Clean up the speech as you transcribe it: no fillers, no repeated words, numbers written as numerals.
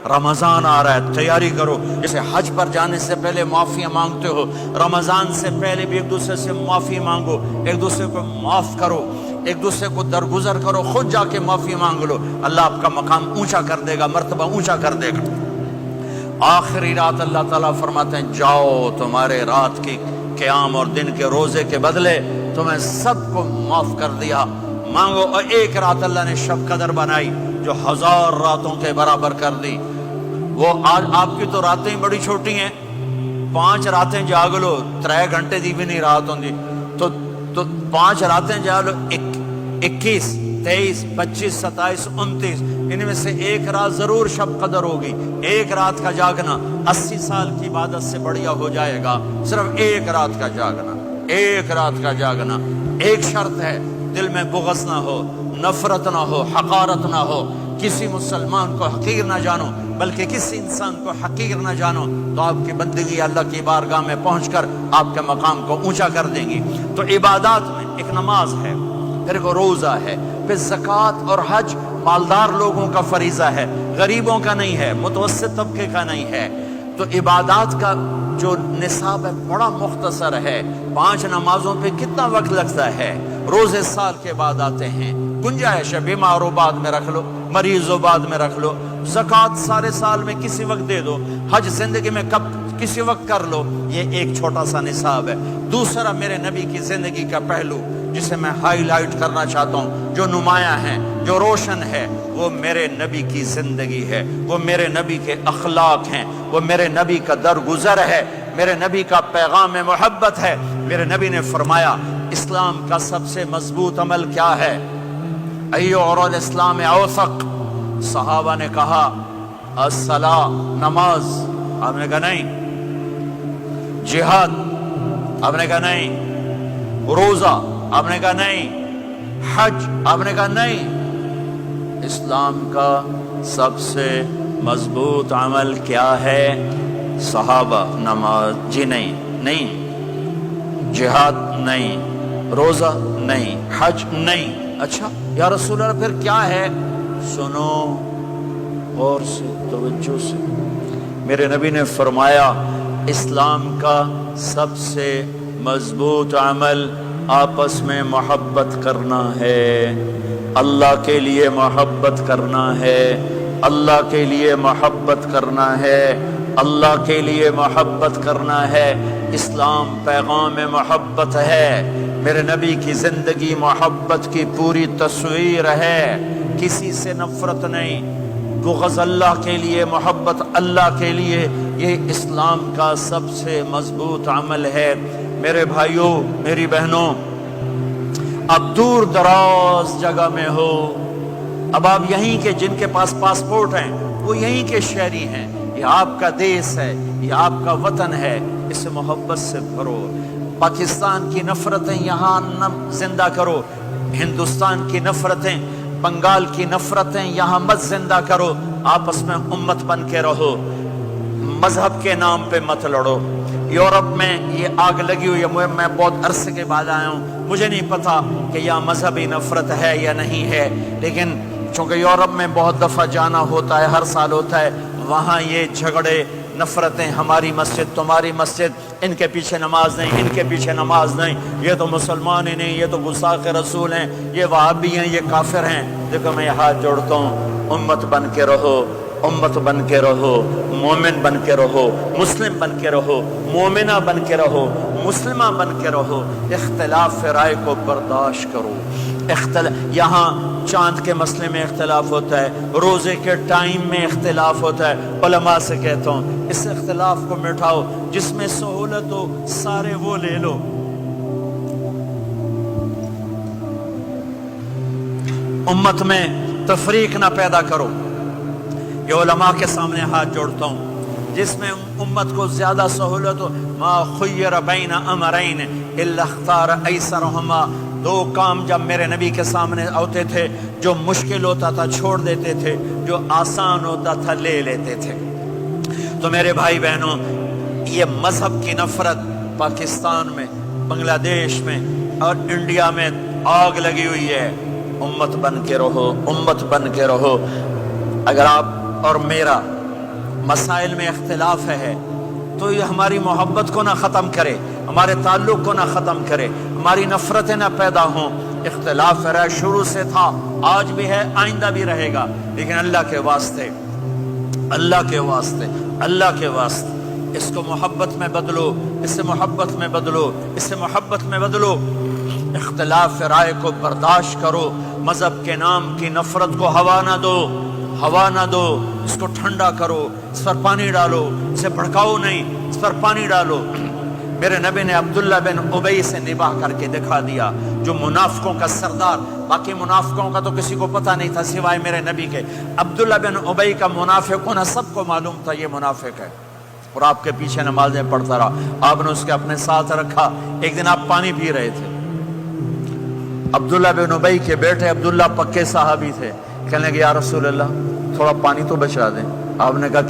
رمضان آ رہا ہے، تیاری کرو. جیسے حج پر جانے سے پہلے معافیاں مانگتے ہو، رمضان سے پہلے بھی ایک دوسرے سے معافی مانگو، ایک دوسرے کو معاف کرو، ایک دوسرے کو درگزر کرو، خود جا کے معافی مانگ لو. اللہ آپ کا مقام اونچا کر دے گا، مرتبہ اونچا کر دے گا. آخری رات اللہ تعالیٰ فرماتے ہیں جاؤ، تمہارے رات کی قیام اور دن کے روزے کے بدلے تمہیں سب کو معاف کر دیا. مانگو. اور ایک رات اللہ نے شب قدر بنائی جو 1000 راتوں کے برابر کر دی. وہ آج آپ کی تو راتیں ہی بڑی چھوٹی ہیں، 5 راتیں جاگ لو، 3 گھنٹے دی بھی نہیں رات ہوندی، تو 5 راتیں جاگ لو، 21 23 25 27 29 ان میں سے ایک رات ضرور شب قدر ہوگی. ایک رات کا جاگنا 80 سال کی عبادت سے بڑھیا ہو جائے گا. صرف ایک رات کا جاگنا، ایک رات کا جاگنا. ایک شرط ہے، دل میں بغض نہ ہو، نفرت نہ ہو، حقارت نہ ہو. کسی مسلمان کو حقیر نہ جانو، بلکہ کسی انسان کو حقیر نہ جانو، تو آپ کی بندگی اللہ کی بارگاہ میں پہنچ کر آپ کے مقام کو اونچا کر دیں گی. تو عبادات میں ایک نماز ہے، پھر ایک روزہ ہے، پھر زکوٰۃ اور حج مالدار لوگوں کا فریضہ ہے، غریبوں کا نہیں ہے، متوسط طبقے کا نہیں ہے. تو عبادات کا جو نصاب ہے بڑا مختصر ہے. 5 نمازوں پہ کتنا وقت لگتا ہے؟ روزے سال کے بعد آتے ہیں، گنجائش ہے، بیمار ہو بعد میں رکھ لو، مریض ہو بعد میں رکھ لو. زکوٰۃ سارے سال میں کسی وقت دے دو، حج زندگی میں کب کسی وقت کر لو. یہ ایک چھوٹا سا نصاب ہے. دوسرا میرے نبی کی زندگی کا پہلو جسے میں ہائی لائٹ کرنا چاہتا ہوں، جو نمایاں ہے، جو روشن ہے، وہ میرے نبی کی زندگی ہے، وہ میرے نبی کے اخلاق ہیں، وہ میرے نبی کا درگزر ہے، میرے نبی کا پیغام محبت ہے. میرے نبی نے فرمایا اسلام کا سب سے مضبوط عمل کیا ہے؟ ایو اور الاسلام اوثق. صحابہ نے کہا الصلاۃ، نماز. آپ نے کہا نہیں. جہاد. آپ نے کہا نہیں. روزہ. آپ نے کہا نہیں. حج. آپ نے کہا نہیں. اسلام کا سب سے مضبوط عمل کیا ہے؟ صحابہ. نماز. جی نہیں. جہاد نہیں. روزہ نہیں. حج نہیں. اچھا یا رسول اللہ پھر کیا ہے؟ سنو غور سے، توجہ سے. میرے نبی نے فرمایا اسلام کا سب سے مضبوط عمل آپس میں محبت کرنا ہے. اللہ کے لیے محبت کرنا ہے، اللہ کے لیے محبت کرنا ہے، اللہ کے لیے محبت کرنا ہے. اسلام پیغام محبت ہے. میرے نبی کی زندگی محبت کی پوری تصویر ہے. کسی سے نفرت نہیں، بغض اللہ کے لیے، محبت اللہ کے لیے. یہ اسلام کا سب سے مضبوط عمل ہے. میرے بھائیوں، میری بہنوں، اب دور دراز جگہ میں ہو، اب آپ یہیں کے، جن کے پاس پاسپورٹ ہیں وہ یہیں کے شہری ہیں. یہ آپ کا دیس ہے، یہ آپ کا وطن ہے. اسے محبت سے بھرو. پاکستان کی نفرتیں یہاں نہ زندہ کرو، ہندوستان کی نفرتیں، بنگال کی نفرتیں یہاں مت زندہ کرو. آپس میں امت بن کے رہو، مذہب کے نام پہ مت لڑو. یورپ میں یہ آگ لگی ہوئی ہے. میں بہت عرصے کے بعد آیا ہوں، مجھے نہیں پتا کہ یہاں مذہبی نفرت ہے یا نہیں ہے، لیکن چونکہ یورپ میں بہت دفعہ جانا ہوتا ہے، ہر سال ہوتا ہے، وہاں یہ جھگڑے، نفرتیں، ہماری مسجد تمہاری مسجد، ان کے پیچھے نماز نہیں، ان کے پیچھے نماز نہیں، یہ تو مسلمان ہی نہیں، یہ تو گستاخ رسول ہیں، یہ وہابی ہیں، یہ کافر ہیں. دیکھو میں ہاتھ جوڑتا ہوں، امت بن کے رہو، امت بن کے رہو، مومن بن کے رہو، مسلم بن کے رہو، مومنہ بن کے رہو، مسلمہ بن کے رہو. اختلاف رائے کو برداشت کرو. یہاں چاند کے مسئلے میں اختلاف ہوتا ہے، روزے کے ٹائم میں اختلاف ہوتا ہے. علماء سے کہتا ہوں اس اختلاف کو مٹھاؤ، جس میں سہولت ہو سارے وہ لے لو. امت میں تفریق نہ پیدا کرو. یہ علماء کے سامنے ہاتھ جوڑتا ہوں، جس میں امت کو زیادہ سہولت ہو. ما خیر بین امرین الا اختار ایسرہما. 2 کام جب میرے نبی کے سامنے ہوتے تھے، جو مشکل ہوتا تھا چھوڑ دیتے تھے، جو آسان ہوتا تھا لے لیتے تھے. تو میرے بھائی بہنوں، یہ مذہب کی نفرت پاکستان میں، بنگلہ دیش میں اور انڈیا میں آگ لگی ہوئی ہے. امت بن کے رہو، امت بن کے رہو. اگر آپ اور میرا مسائل میں اختلاف ہے تو یہ ہماری محبت کو نہ ختم کرے، ہمارے تعلق کو نہ ختم کرے، ہماری نفرتیں نہ پیدا ہوں۔ اختلاف ہے، شروع سے تھا، آج بھی ہے، آئندہ بھی رہے گا، لیکن اللہ کے واسطے، اللہ کے واسطے، اللہ کے واسطے اس کو محبت میں بدلو، اس سے محبت میں بدلو، اس سے محبت میں بدلو۔ اختلاف رائے کو برداشت کرو، مذہب کے نام کی نفرت کو ہوا نہ دو، ہوا نہ دو، اس کو ٹھنڈا کرو، اس پر پانی ڈالو، اسے بھڑکاؤ نہیں، اس پر پانی ڈالو۔ میرے نبی نے عبداللہ بن ابی سے نباہ کر کے دکھا دیا، جو منافقوں کا سردار، باقی منافقوں کا تو کسی کو پتہ نہیں تھا سوائے میرے نبی کے، عبداللہ بن ابی کا منافق ہونا سب کو معلوم تھا، یہ منافق ہے، اور آپ کے پیچھے نمازیں پڑھتا رہا۔ آپ نے اس کے اپنے ساتھ رکھا۔ ایک دن آپ پانی پی رہے تھے، عبداللہ بن ابی کے بیٹے عبداللہ پکے صحابی تھے، کہنے لگے یا رسول اللہ تھوڑا پانی تو بچا دیں۔ آپ نے کہا